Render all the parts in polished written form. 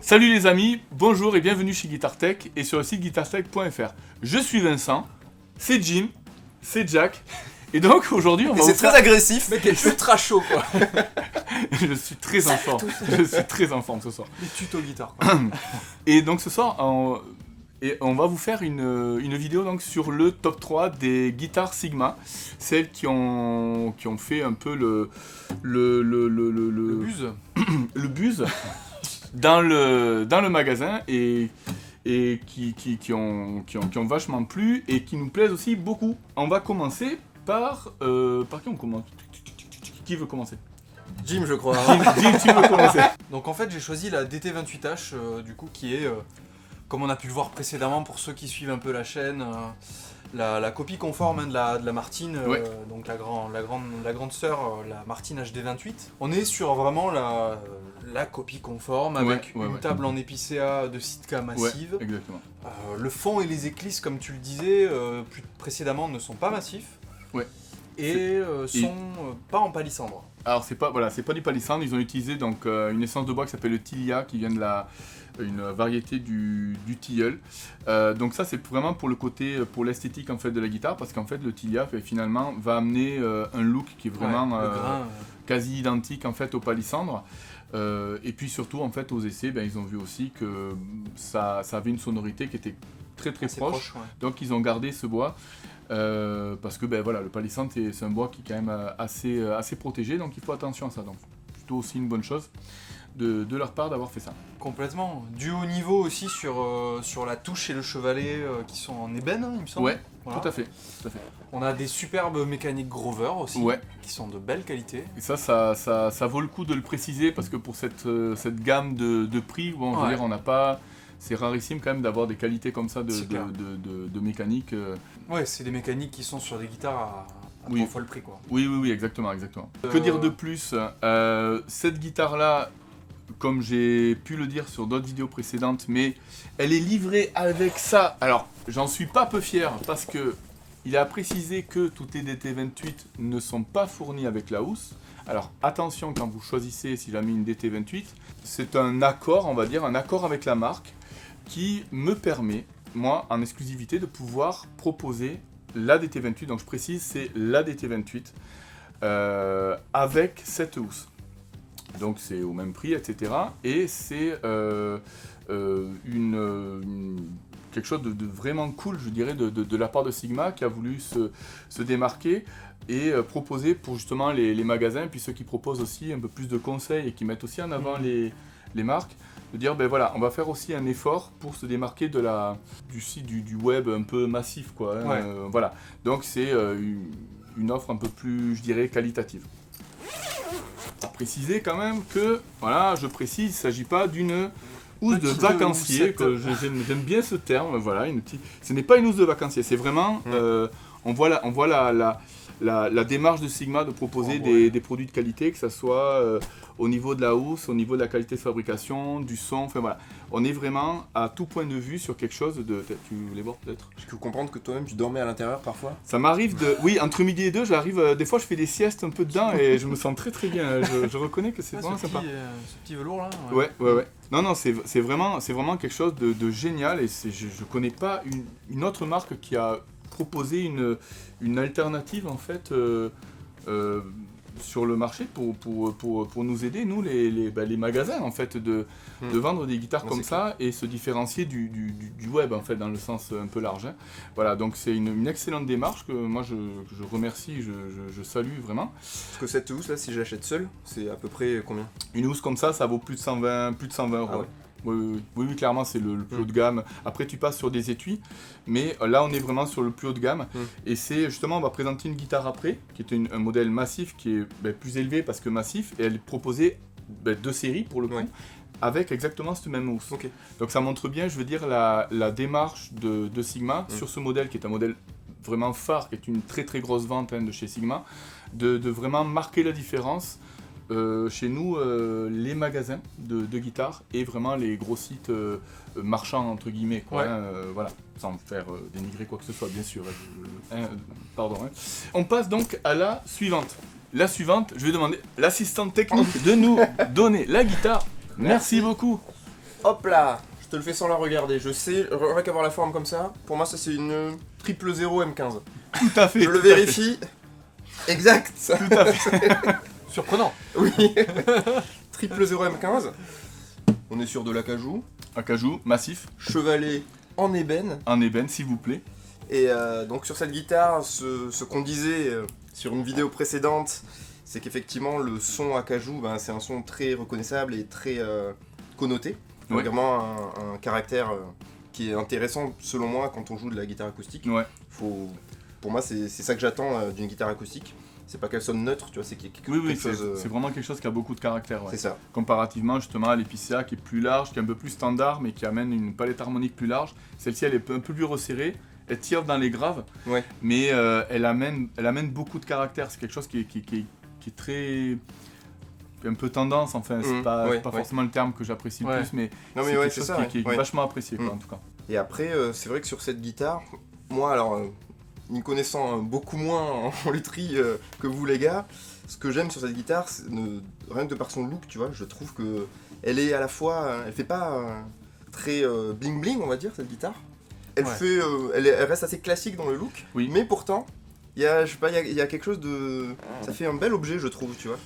Salut les amis, bonjour et bienvenue chez Guitar Tech et sur le site guitartech.fr. Je suis Vincent, c'est Jim, c'est Jack et donc aujourd'hui on va c'est très agressif. Mec, est ultra chaud quoi. Je suis très en forme, je suis très en forme ce soir. Les tutos guitare quoi. Et donc ce soir on va vous faire une vidéo donc sur le top 3 des guitares Sigma, celles qui ont fait un peu le buzz. Le buzz dans le magasin et qui ont vachement plu et qui nous plaisent aussi beaucoup. On va commencer par qui on commence? Qui veut commencer? Jim, je crois. Jim, tu veux commencer? Donc en fait j'ai choisi la DT28H du coup qui est comme on a pu le voir précédemment pour ceux qui suivent un peu la chaîne, la copie conforme de la Martin, Ouais. donc la grande sœur, la Martin HD28. On est sur vraiment la copie conforme avec une table en épicéa de Sitka massive. Ouais, exactement. Le fond et les éclisses, comme tu le disais plus précédemment, ne sont pas massifs. Ouais. Et sont pas en palissandre. Alors c'est pas du palissandre, ils ont utilisé donc une essence de bois qui s'appelle le Tilia qui vient de une variété du tilleul. Donc ça c'est vraiment pour le côté, pour l'esthétique en fait de la guitare, parce qu'en fait le Tilia finalement va amener un look qui est vraiment quasi identique en fait au palissandre. Et puis surtout en fait aux essais, ils ont vu aussi que ça avait une sonorité qui était très proche. Ouais. Donc ils ont gardé ce bois. Parce que le palissandre c'est un bois qui est quand même assez protégé, donc il faut attention à ça. Donc plutôt aussi une bonne chose de leur part d'avoir fait ça. Complètement. Du haut niveau aussi sur la touche et le chevalet qui sont en ébène, il me semble. Ouais, voilà. tout à fait. On a des superbes mécaniques Grover aussi, qui sont de belle qualité. Et ça vaut le coup de le préciser parce que pour cette gamme de prix, je veux dire, on n'a pas... C'est rarissime quand même d'avoir des qualités comme ça de mécanique. Ouais, c'est des mécaniques qui sont sur des guitares à 3 fois le prix quoi. Oui, exactement. Que dire de plus? Cette guitare-là, comme j'ai pu le dire sur d'autres vidéos précédentes, mais elle est livrée avec ça. Alors, j'en suis pas peu fier parce que il a précisé que toutes les DT28 ne sont pas fournies avec la housse. Alors attention quand vous choisissez, si j'ai mis une DT28, c'est un accord, on va dire, un accord avec la marque qui me permet, moi, en exclusivité, de pouvoir proposer la DT28. Donc je précise, c'est la DT28 avec cette housse. Donc c'est au même prix, etc. Et c'est quelque chose de vraiment cool, je dirais, de la part de Sigma qui a voulu se démarquer et proposer pour justement les magasins, puis ceux qui proposent aussi un peu plus de conseils et qui mettent aussi en avant les marques, de dire on va faire aussi un effort pour se démarquer du site du web un peu massif quoi. Voilà. Donc c'est une offre un peu plus, je dirais, qualitative. À préciser quand même que, je précise, il ne s'agit pas d'une housse de vacancier, que j'aime bien ce terme, ce n'est pas une housse de vacancier, c'est vraiment, on voit la démarche de Sigma de proposer des produits de qualité, que ce soit au niveau de la housse, au niveau de la qualité de fabrication, du son, on est vraiment à tout point de vue sur quelque chose de... Tu voulais voir peut-être? Je peux comprendre que toi-même tu dormais à l'intérieur parfois? Ça m'arrive oui, entre midi et deux, j'arrive, des fois je fais des siestes un peu dedans et je me sens très bien, je reconnais que c'est vraiment sympa. Ce petit velours là. Ouais. Non, c'est vraiment quelque chose de génial et je connais pas une autre marque qui a proposé une alternative en fait sur le marché pour nous aider, nous les magasins en fait, de vendre des guitares comme ça et se différencier du web en fait, dans le sens un peu large. Voilà, donc c'est une excellente démarche que moi je remercie, je salue vraiment. Parce que cette housse là, si je l'achète seule, c'est à peu près combien? Une housse comme ça vaut plus de 120 €. Ah ouais. Oui, clairement, c'est le plus haut de gamme. Après, tu passes sur des étuis, mais là, on est vraiment sur le plus haut de gamme. Et c'est justement, on va présenter une guitare après, qui est un modèle massif, qui est plus élevé parce que massif, et elle est proposée 2 séries pour le coup, avec exactement cette même housse. Okay. Donc ça montre bien, je veux dire, la démarche de Sigma sur ce modèle, qui est un modèle vraiment phare, qui est une très grosse vente de chez Sigma, de vraiment marquer la différence. Chez nous, les magasins de guitare et vraiment les gros sites marchands entre guillemets, sans me faire dénigrer quoi que ce soit, bien sûr. Pardon. On passe donc à la suivante. La suivante, je vais demander l'assistante technique de nous donner la guitare. Merci beaucoup. Hop là, je te le fais sans la regarder. Je sais, rien qu'avoir la forme comme ça, pour moi ça c'est une 000 M15. Tout à fait. Je le vérifie. Exact. Tout à fait. Surprenant. Oui. 000 M15. On est sur de l'acajou. Acajou, massif, Chevalet en ébène. en ébène s'il vous plaît. Et donc sur cette guitare, ce qu'on disait sur une vidéo précédente, c'est qu'effectivement le son acajou, ben, c'est un son très reconnaissable et très connoté. Ouais. Vraiment un caractère qui est intéressant selon moi quand on joue de la guitare acoustique. Ouais. Pour moi c'est ça que j'attends d'une guitare acoustique. C'est pas qu'elle sonne neutre, tu vois, c'est quelque chose... c'est vraiment quelque chose qui a beaucoup de caractère. Ouais. C'est ça. Comparativement justement à l'épicéa qui est plus large, qui est un peu plus standard, mais qui amène une palette harmonique plus large. Celle-ci, elle est un peu plus resserrée, elle tire dans les graves, Ouais. mais elle amène beaucoup de caractère. C'est quelque chose qui est très... un peu tendance, enfin, c'est pas forcément le terme que j'apprécie le plus, mais Non, mais c'est ouais, quelque c'est chose ça, qui est ouais. vachement apprécié, quoi, en tout cas. Et après, c'est vrai que sur cette guitare, moi alors, m'y connaissant beaucoup moins en lutherie que vous les gars, ce que j'aime sur cette guitare, rien que de par son look, tu vois, je trouve que elle est à la fois, elle fait pas très bling bling, on va dire, cette guitare. Elle fait, elle reste assez classique dans le look, Oui. mais pourtant, il y a, je sais pas, il y a quelque chose de, ça fait un bel objet, je trouve, tu vois.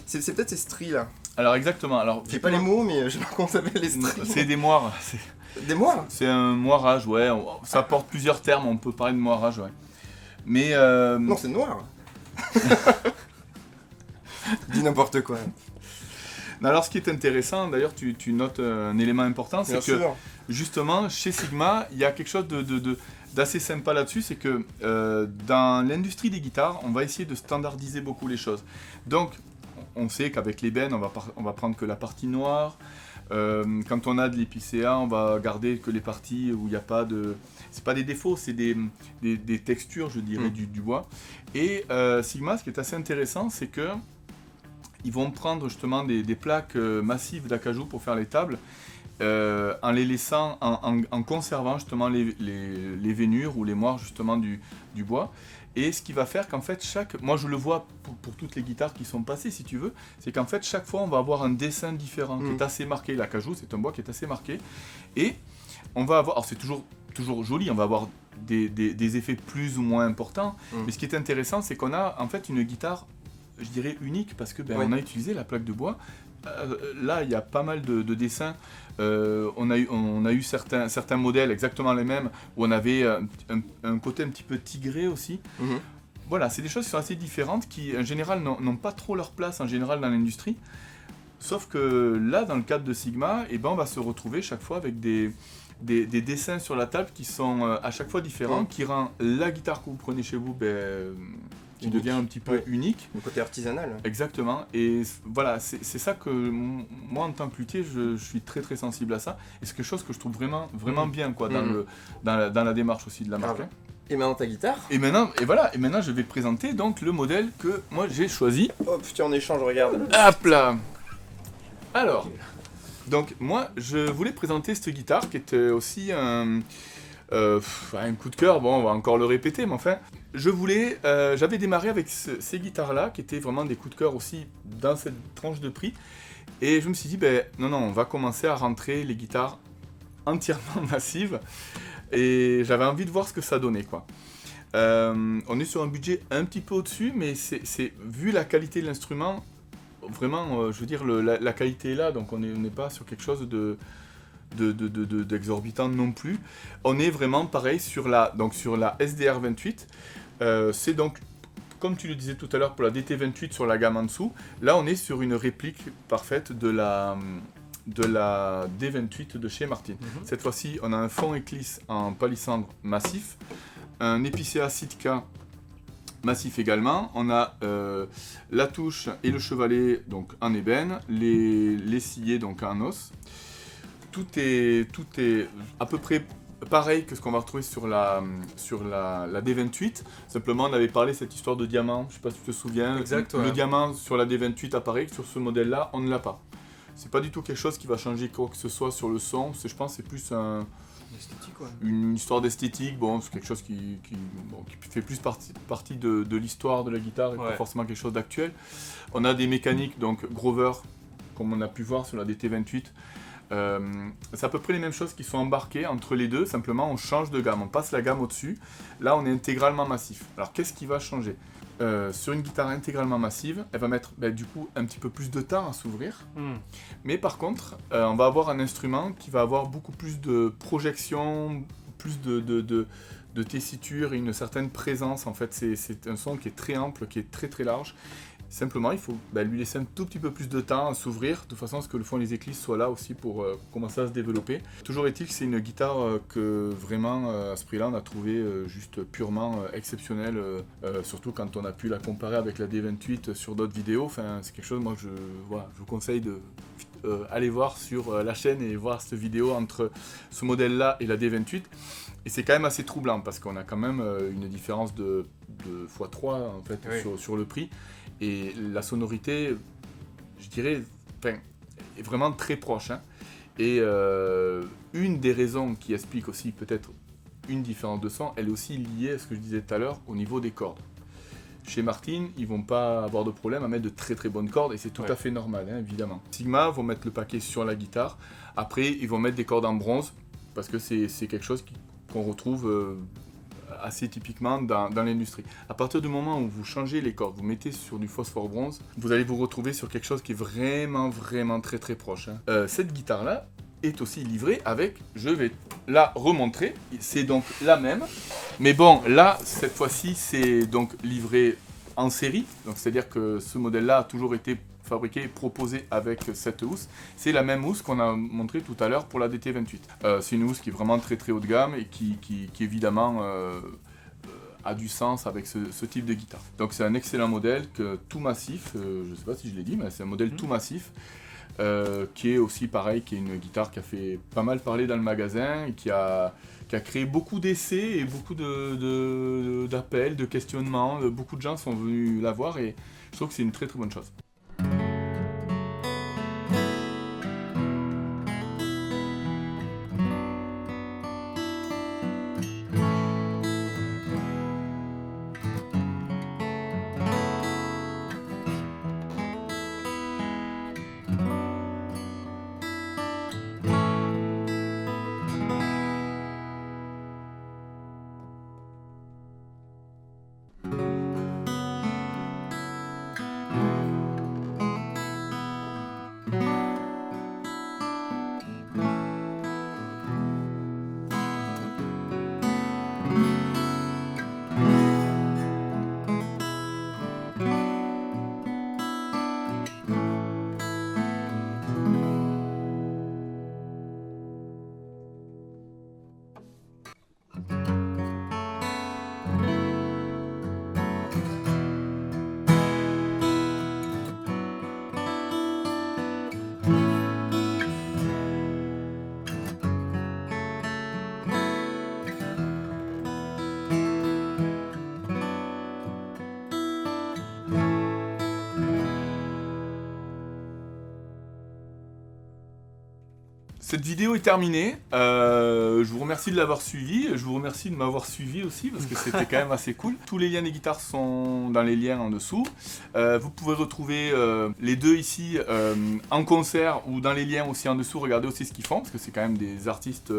C'est peut-être ces stries là. Alors exactement, alors... J'ai pas les mots, mais je sais pas comment ça s'appelle les stries. C'est des moires. Des moires. C'est un moirage, ouais. Ça porte plusieurs termes, on peut parler de moirage, ouais. Mais... Non, c'est noir. Dis n'importe quoi. Alors ce qui est intéressant, d'ailleurs tu notes un élément important, c'est Bien que sûr. justement chez Sigma, il y a quelque chose d'assez sympa là-dessus, c'est que dans l'industrie des guitares, on va essayer de standardiser beaucoup les choses. Donc on sait qu'avec l'ébène, on va prendre que la partie noire. Quand on a de l'épicéa, on va garder que les parties où il n'y a pas de... C'est pas des défauts, c'est des textures, je dirais, du bois. Et Sigma, ce qui est assez intéressant, c'est que ils vont prendre justement des plaques massives d'acajou pour faire les tables, en les laissant, en conservant justement les veinures ou les moires justement du bois. Et ce qui va faire qu'en fait, moi je le vois pour toutes les guitares qui sont passées si tu veux, c'est qu'en fait chaque fois on va avoir un dessin différent qui est assez marqué. L'acajou c'est un bois qui est assez marqué. Et on va avoir, alors c'est toujours joli, on va avoir des effets plus ou moins importants. Mais ce qui est intéressant c'est qu'on a en fait une guitare, je dirais unique, parce que on a utilisé la plaque de bois. Là, il y a pas mal de dessins. On a eu certains modèles exactement les mêmes où on avait un côté un petit peu tigré aussi. Voilà, c'est des choses qui sont assez différentes qui, en général, n'ont pas trop leur place en général dans l'industrie. Sauf que là, dans le cadre de Sigma, on va se retrouver chaque fois avec des dessins sur la table qui sont à chaque fois différents, qui rend la guitare que vous prenez chez vous qui devient un petit peu unique. Le côté artisanal. Exactement. Et voilà, c'est ça que moi, en tant que luthier, je suis très très sensible à ça. Et c'est quelque chose que je trouve vraiment bien quoi, dans la démarche aussi de la marque. Et maintenant ta guitare. Et maintenant, je vais présenter donc le modèle que moi j'ai choisi. Hop, tiens, en échange, regarde. Hop là. Alors, donc moi, je voulais présenter cette guitare qui était aussi un coup de cœur. Bon, on va encore le répéter, mais enfin, j'avais démarré avec ces guitares-là, qui étaient vraiment des coups de cœur aussi dans cette tranche de prix. Et je me suis dit, non, on va commencer à rentrer les guitares entièrement massives. Et j'avais envie de voir ce que ça donnait, quoi. On est sur un budget un petit peu au-dessus, mais c'est vu la qualité de l'instrument, vraiment, je veux dire, la qualité est là, donc on n'est pas sur quelque chose d'exorbitant non plus. On est vraiment pareil sur la SDR 28. C'est donc, comme tu le disais tout à l'heure, pour la DT 28 sur la gamme en dessous. Là, on est sur une réplique parfaite de la D28 de chez Martin. Cette fois-ci, on a un fond Eclipse en palissandre massif, un épicéa Sitka massif également. On a la touche et le chevalet donc en ébène, les sciés donc en os. Tout est à peu près pareil que ce qu'on va retrouver sur la D28. Simplement, on avait parlé de cette histoire de diamant, je sais pas si tu te souviens. Exact, le diamant sur la D28 apparaît, sur ce modèle-là, on ne l'a pas. C'est pas du tout quelque chose qui va changer quoi que ce soit sur le son. Je pense que c'est plus une histoire d'esthétique. Bon, c'est quelque chose qui fait plus partie de l'histoire de la guitare et pas forcément quelque chose d'actuel. On a des mécaniques, donc Grover, comme on a pu voir sur la DT28, C'est à peu près les mêmes choses qui sont embarquées entre les deux, simplement on change de gamme, on passe la gamme au-dessus. Là on est intégralement massif. Alors qu'est-ce qui va changer ? Sur une guitare intégralement massive, elle va mettre du coup un petit peu plus de temps à s'ouvrir. Mais par contre, on va avoir un instrument qui va avoir beaucoup plus de projection, plus de tessiture et une certaine présence. En fait, c'est un son qui est très ample, qui est très très large. Simplement, il faut lui laisser un tout petit peu plus de temps à s'ouvrir, de façon à ce que le fond et les éclisses soient là aussi pour commencer à se développer. Toujours est-il que c'est une guitare que vraiment, à ce prix-là, on a trouvé juste purement exceptionnelle, surtout quand on a pu la comparer avec la D28 sur d'autres vidéos. Enfin, c'est quelque chose, moi, je vous conseille de aller voir sur la chaîne et voir cette vidéo entre ce modèle-là et la D28. Et c'est quand même assez troublant, parce qu'on a quand même une différence de x3 en fait, sur le prix. Et la sonorité, je dirais, est vraiment très proche. Hein. Et une des raisons qui explique aussi peut-être une différence de son, elle est aussi liée à ce que je disais tout à l'heure au niveau des cordes. Chez Martin, ils vont pas avoir de problème à mettre de très très bonnes cordes et c'est tout à fait normal, hein, évidemment. Sigma vont mettre le paquet sur la guitare. Après, ils vont mettre des cordes en bronze parce que c'est quelque chose qu'on retrouve assez typiquement dans l'industrie. À partir du moment où vous changez les cordes, vous mettez sur du phosphore bronze, vous allez vous retrouver sur quelque chose qui est vraiment très très proche. Hein. Cette guitare-là est aussi livrée avec, je vais la remontrer, c'est donc la même, mais bon, là, cette fois-ci, c'est donc livré en série, donc c'est-à-dire que ce modèle-là a toujours été fabriqué et proposé avec cette housse. C'est la même housse qu'on a montré tout à l'heure pour la DT28. C'est une housse qui est vraiment très très haut de gamme et qui évidemment a du sens avec ce type de guitare. Donc c'est un excellent modèle, tout massif, je ne sais pas si je l'ai dit, mais c'est un modèle tout massif, qui est aussi pareil, qui est une guitare qui a fait pas mal parler dans le magasin, et qui a créé beaucoup d'essais et beaucoup d'appels, de questionnements. Beaucoup de gens sont venus la voir et je trouve que c'est une très très bonne chose. Cette vidéo est terminée, je vous remercie de l'avoir suivi, je vous remercie de m'avoir suivi aussi parce que c'était quand même assez cool. Tous les liens des guitares sont dans les liens en dessous. Vous pouvez retrouver les deux ici en concert ou dans les liens aussi en dessous, regardez aussi ce qu'ils font parce que c'est quand même des artistes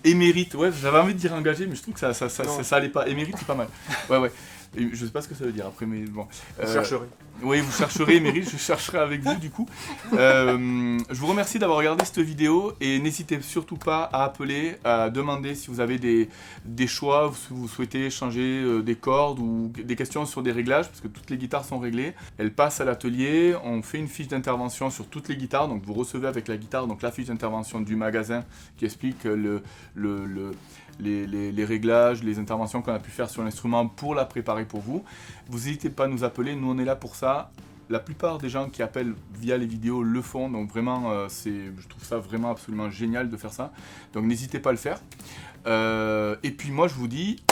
émérites, ouais, j'avais envie de dire engagés mais je trouve que ça allait pas, émérite c'est pas mal. Ouais. Je sais pas ce que ça veut dire après, mais bon. Vous chercherez. Oui, vous chercherez, Mérite, je chercherai avec vous du coup. Je vous remercie d'avoir regardé cette vidéo et n'hésitez surtout pas à appeler, à demander si vous avez des choix, si vous souhaitez changer des cordes ou des questions sur des réglages, parce que toutes les guitares sont réglées. Elles passent à l'atelier, on fait une fiche d'intervention sur toutes les guitares, donc vous recevez avec la guitare donc la fiche d'intervention du magasin qui explique les réglages, les interventions qu'on a pu faire sur l'instrument pour la préparer pour vous. Vous n'hésitez pas à nous appeler, nous on est là pour ça. La plupart des gens qui appellent via les vidéos le font, donc vraiment je trouve ça vraiment absolument génial de faire ça. Donc n'hésitez pas à le faire. Et puis moi je vous dis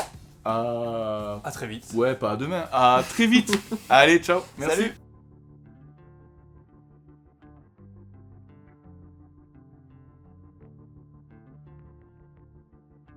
à très vite. Ouais, pas à demain, à très vite. Allez, ciao, merci. Salut.